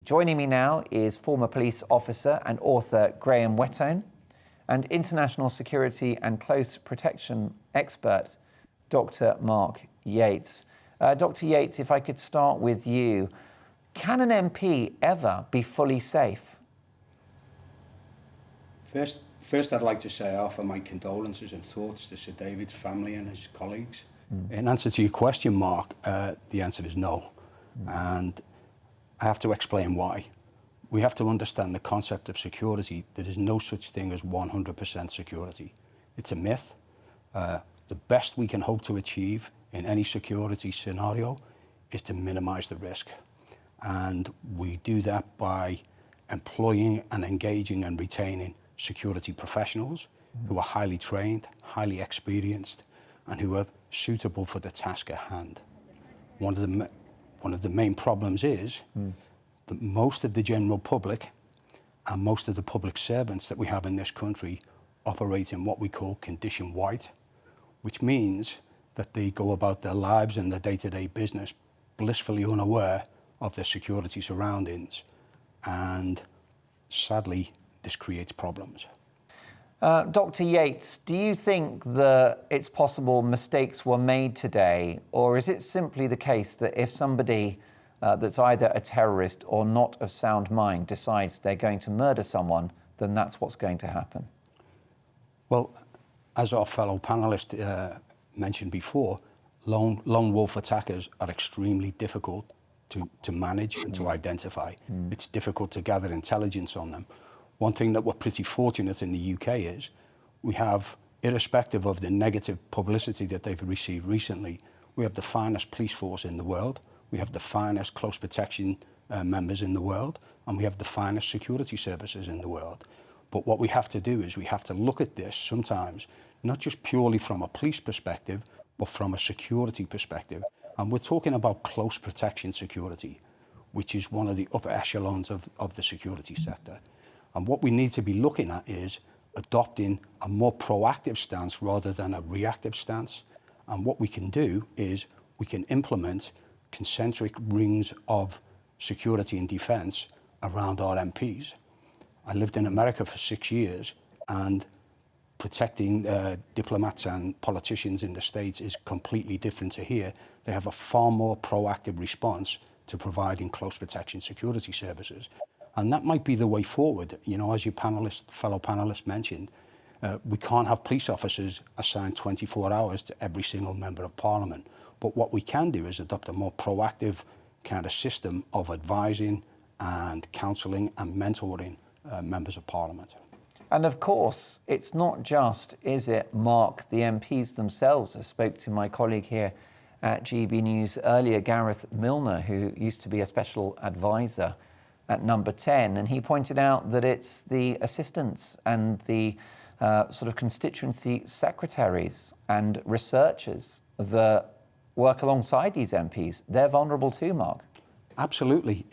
Joining me now is former police officer and author Graham Whettone and international security and close protection expert Dr. Mark Yates. Dr. Yates, if I could start with you, can an MP ever be fully safe? First, I'd like to say I offer my condolences and thoughts to Sir David's family and his colleagues. In answer to your question, Mark, the answer is no. And I have to explain why. We have to understand the concept of security. There is no such thing as 100% security. It's a myth. The best we can hope to achieve in any security scenario is to minimize the risk. And we do that by employing and engaging and retaining security professionals who are highly trained, highly experienced, and who are suitable for the task at hand. One of the main problems is that most of the general public and most of the public servants that we have in this country operate in what we call condition white, which means that they go about their lives and their day-to-day business blissfully unaware of their security surroundings. And sadly, this creates problems. Dr. Yates, do you think that it's possible mistakes were made today, or is it simply the case that if somebody that's either a terrorist or not of sound mind decides they're going to murder someone, then that's what's going to happen? Well, as our fellow panelist mentioned before, lone wolf attackers are extremely difficult to manage and to identify. It's difficult to gather intelligence on them. One thing that we're pretty fortunate in the UK is we have, irrespective of the negative publicity that they've received recently, we have the finest police force in the world, we have the finest close protection members in the world, and we have the finest security services in the world. But what we have to do is we have to look at this sometimes, not just purely from a police perspective, but from a security perspective. And we're talking about close protection security, which is one of the upper echelons of the security sector. And what we need to be looking at is adopting a more proactive stance rather than a reactive stance. And what we can do is we can implement concentric rings of security and defense around our MPs. I lived in America for 6 years, and protecting diplomats and politicians in the States is completely different to here. They have a far more proactive response to providing close protection security services. And that might be the way forward. You know, as your fellow panelists mentioned, we can't have police officers assigned 24 hours to every single member of Parliament. But what we can do is adopt a more proactive kind of system of advising and counselling and mentoring members of Parliament. And of course, it's not just, is it, Mark, the MPs themselves. I spoke to my colleague here at GB News earlier, Gareth Milner, who used to be a special advisor at Number 10, and he pointed out that it's the assistants and the sort of constituency secretaries and researchers that work alongside these MPs. They're vulnerable too, Mark. Absolutely.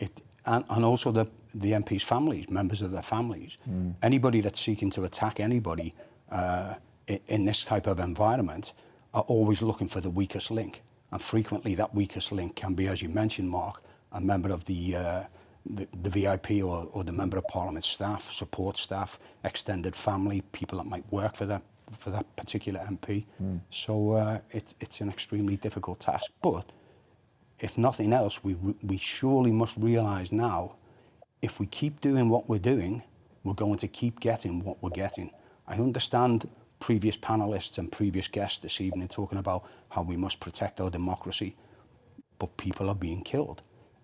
And also the MPs' families, members of their families. Anybody that's seeking to attack anybody in this type of environment are always looking for the weakest link. And frequently that weakest link can be, as you mentioned, Mark, a member of the VIP or the Member of Parliament staff, support staff, extended family, people that might work for that particular MP. So it's an extremely difficult task. But if nothing else, we surely must realise now, if we keep doing what we're doing, we're going to keep getting what we're getting. I understand previous panellists and previous guests this evening talking about how we must protect our democracy, but people are being killed.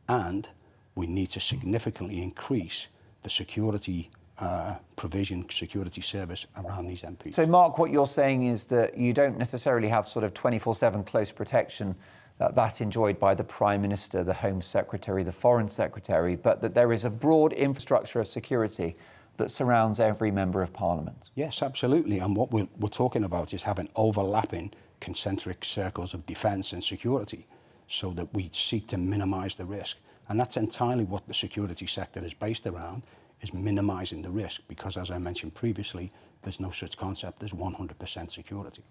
And we need to significantly increase the security provision, security service around these MPs. So, Mark, what you're saying is that you don't necessarily have sort of 24/7 close protection that enjoyed by the Prime Minister, the Home Secretary, the Foreign Secretary, but that there is a broad infrastructure of security that surrounds every Member of Parliament. Yes, absolutely. And what we're talking about is having overlapping concentric circles of defence and security so that we seek to minimise the risk. And that's entirely what the security sector is based around, is minimising the risk, because, as I mentioned previously, there's no such concept as 100% security.